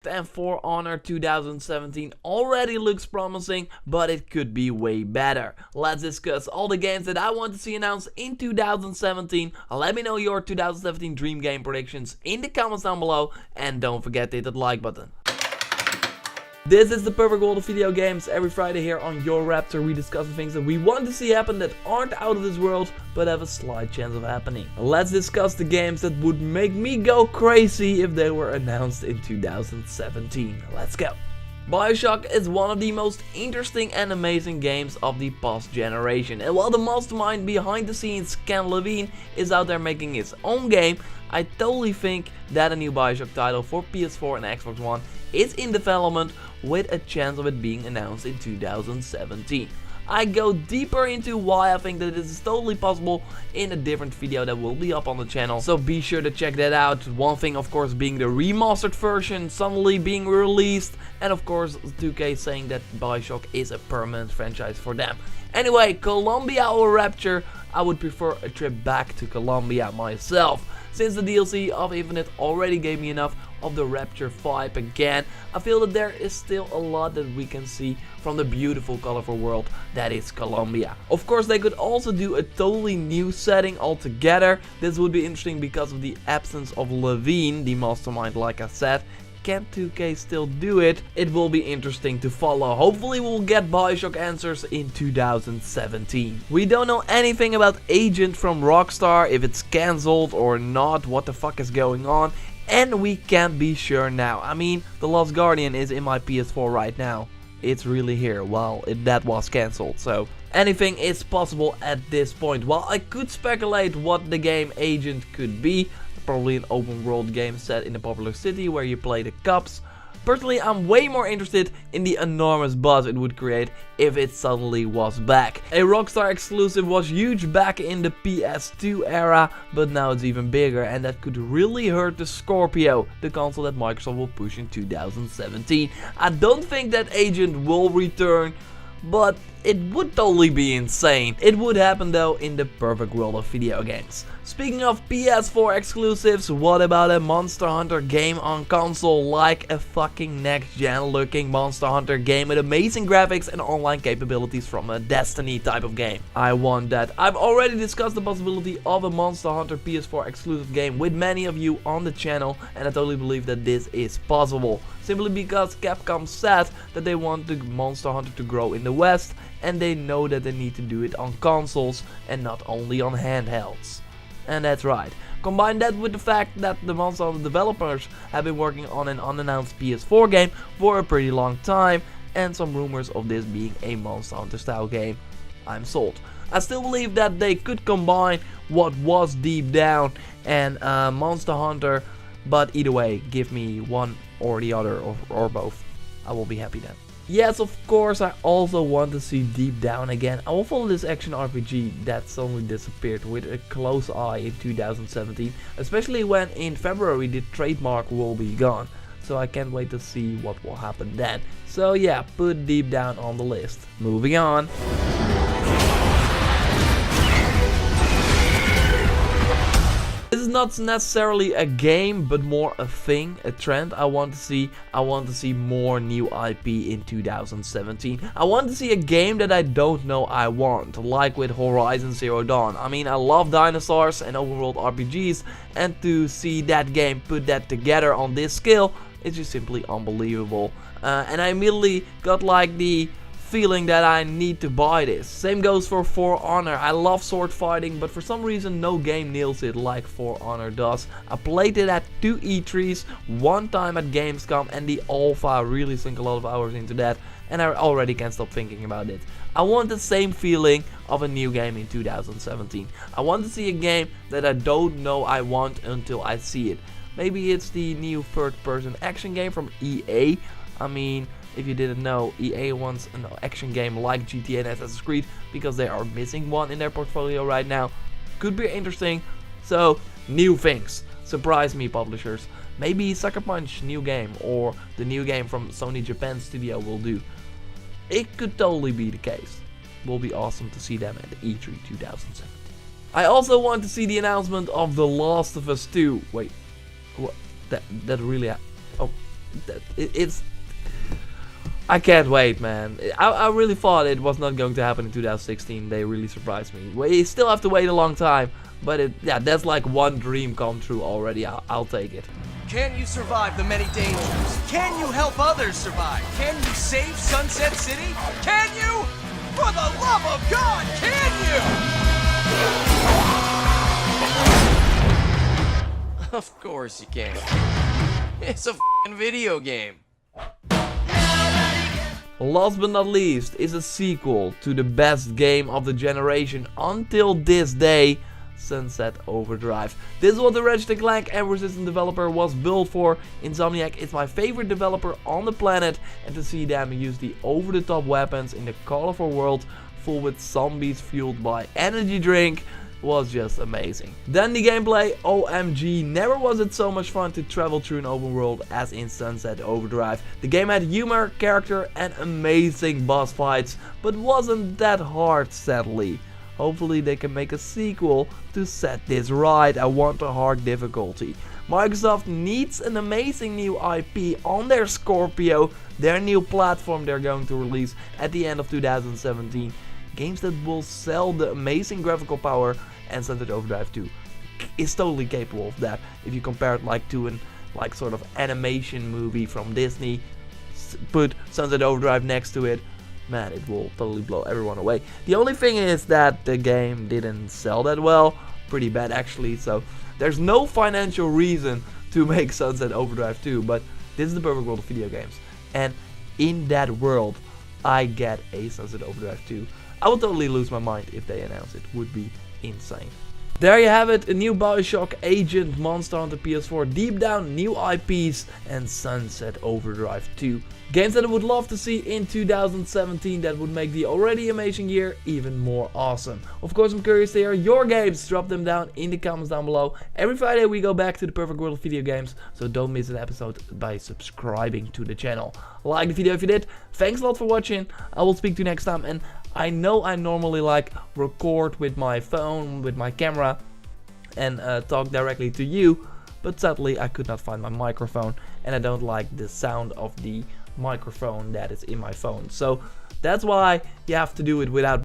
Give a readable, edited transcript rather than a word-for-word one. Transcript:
And For Honor 2017 already looks promising, but it could be way better. Let's discuss all the games that I want to see announced in 2017. Let me know your 2017 dream game predictions in the comments down below, and don't forget to hit that like button. This is the perfect world of video games. Every Friday here on Your Raptor we discuss the things that we want to see happen that aren't out of this world but have a slight chance of happening. Let's discuss the games that would make me go crazy if they were announced in 2017. Let's go. Bioshock is one of the most interesting and amazing games of the past generation, and while the mastermind behind the scenes, Ken Levine, is out there making his own game, I totally think that a new Bioshock title for PS4 and Xbox One is in development with a chance of it being announced in 2017. I go deeper into why I think that this is totally possible in a different video that will be up on the channel, so be sure to check that out. One thing of course being the remastered version suddenly being released, and of course 2K saying that Bioshock is a permanent franchise for them. Anyway, Colombia or Rapture, I would prefer a trip back to Colombia myself. Since the DLC of Infinite already gave me enough of the Rapture vibe again, I feel that there is still a lot that we can see from the beautiful, colorful world that is Colombia. Of course, they could also do a totally new setting altogether. This would be interesting because of the absence of Levine, the mastermind, like I said. Can 2K still do it? It will be interesting to follow. Hopefully we'll get Bioshock answers in 2017. We don't know anything about Agent from Rockstar, if it's cancelled or not, what the fuck is going on, and we can't be sure now. I mean, The Last Guardian is in my PS4 right now. It's really here, well, that was cancelled, so anything is possible at this point. While I could speculate what the game Agent could be, probably an open world game set in a popular city where you play the cops. Personally, I'm way more interested in the enormous buzz it would create if it suddenly was back. A Rockstar exclusive was huge back in the PS2 era, but now it's even bigger, and that could really hurt the Scorpio, the console that Microsoft will push in 2017. I don't think that Agent will return, but it would totally be insane. It would happen though in the perfect world of video games. Speaking of PS4 exclusives, what about a Monster Hunter game on console? Like a fucking next gen looking Monster Hunter game with amazing graphics and online capabilities from a Destiny type of game. I want that. I've already discussed the possibility of a Monster Hunter PS4 exclusive game with many of you on the channel, and I totally believe that this is possible. Simply because Capcom said that they want the Monster Hunter to grow in the West, and they know that they need to do it on consoles and not only on handhelds. And that's right. Combine that with the fact that the Monster Hunter developers have been working on an unannounced PS4 game for a pretty long time, and some rumors of this being a Monster Hunter style game. I'm sold. I still believe that they could combine what was Deep Down and Monster Hunter, but either way, give me one or the other or both. I will be happy then. Yes, of course, I also want to see Deep Down again. I will follow this action RPG that suddenly disappeared with a close eye in 2017, especially when in February the trademark will be gone. So I can't wait to see what will happen then. So yeah, put Deep Down on the list. Moving on. This is not necessarily a game, but more a thing, a trend I want to see. I want to see more new IP in 2017. I want to see a game that I don't know I want, like with Horizon Zero Dawn. I mean, I love dinosaurs and open world RPGs, and to see that game put that together on this scale, it's just simply unbelievable. And I immediately got like the feeling that I need to buy this. Same goes for Honor. I love sword fighting, but for some reason no game nails it like For Honor does. I played it at 2 E3s, one time at Gamescom, and the alpha really sunk a lot of hours into that, and I already can't stop thinking about it. I want the same feeling of a new game in 2017. I want to see a game that I don't know I want until I see it. Maybe it's the new third-person action game from EA. I mean, if you didn't know, EA wants an action game like GTA and Assassin's Creed because they are missing one in their portfolio right now. Could be interesting. So, new things. Surprise me, publishers. Maybe Sucker Punch new game, or the new game from Sony Japan studio will do. It could totally be the case. Will be awesome to see them at E3 2017. I also want to see the announcement of The Last of Us 2. Wait, what? That really? Oh, it's I can't wait, man. I really thought it was not going to happen in 2016. They really surprised me. We still have to wait a long time, but yeah, that's like one dream come true already. I'll take it. Can you survive the many dangers? Can you help others survive? Can you save Sunset City? Can you? For the love of God, can you? Of course you can. It's a f***ing video game. Last but not least is a sequel to the best game of the generation until this day, Sunset Overdrive. This is what the Ratchet & Clank and Resistance developer was built for. Insomniac is my favorite developer on the planet, and to see them use the over-the-top weapons in the colorful world full with zombies fueled by energy drink was just amazing. Then the gameplay, OMG, never was it so much fun to travel through an open world as in Sunset Overdrive. The game had humor, character and amazing boss fights, but wasn't that hard sadly. Hopefully they can make a sequel to set this right. I want a hard difficulty. Microsoft needs an amazing new IP on their Scorpio, their new platform they're going to release at the end of 2017. Games that will sell the amazing graphical power, and Sunset Overdrive 2 is totally capable of that. If you compare it like to an sort of animation movie from Disney, put Sunset Overdrive next to it, man, it will totally blow everyone away. The only thing is that the game didn't sell that well, pretty bad actually, so there's no financial reason to make Sunset Overdrive 2, but this is the perfect world of video games, and in that world I get a Sunset Overdrive 2. I would totally lose my mind if they announce it. Would be insane. There you have it, a new Bioshock, Agent, Monster Hunter PS4, Deep Down, new IPs, and Sunset Overdrive 2. Games that I would love to see in 2017 that would make the already amazing year even more awesome. Of course, I'm curious to hear your games. Drop them down in the comments down below. Every Friday we go back to the perfect world of video games, so don't miss an episode by subscribing to the channel. Like the video if you did. Thanks a lot for watching. I will speak to you next time, and I know I normally record with my phone, with my camera, and talk directly to you, but sadly I could not find my microphone, and I don't like the sound of the microphone that is in my phone. So that's why you have to do it without